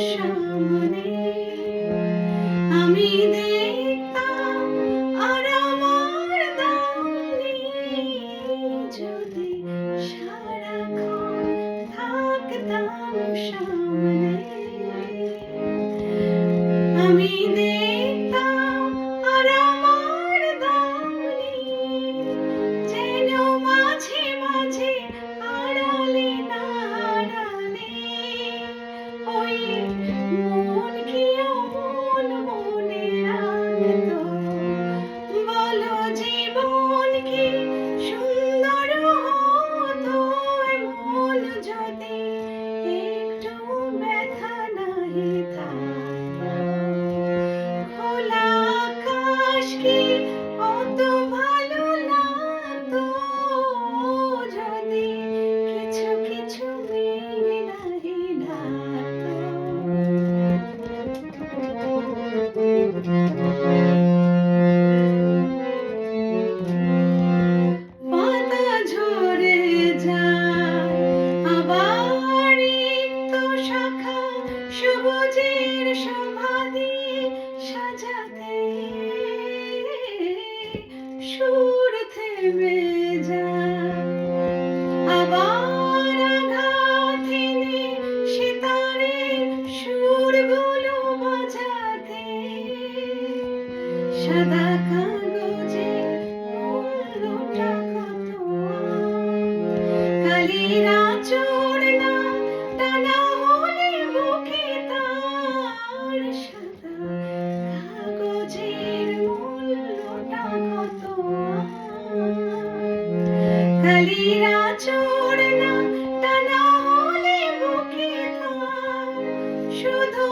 সামনে আমি দেখতাম আর আমার দাম নেই যদি সারাক্ষণ থাকতাম সামনে আমি দেখতাম আর আমার দাম নেই যেন মাঝে মাঝে আড়ালে না আড়ালে ওই মন কি অমন মনে রাখতো বলো জীবন কি সুন্দর হতো এমন যদি একটু ব্যথা নাহি থাকতো খোলা আকাশ কি অত ভালো লাগতো যদি কিছু কিছু মেঘ নাহি পাতা ঝরে যায় আবার একটু শাখা সবুজের সমাধি সাজাতে সুর থেমে যায় আবার আঘাত এনে সেতারের সুরগুলো বাজাতে সাদা কাগজে মূল্যটা কত কালির আঁচড় না টানা হলে বুকে তার সাদা কাগজের মূল্যটা কত কালির আঁচড় না টানা হলে বুকে তার শুধু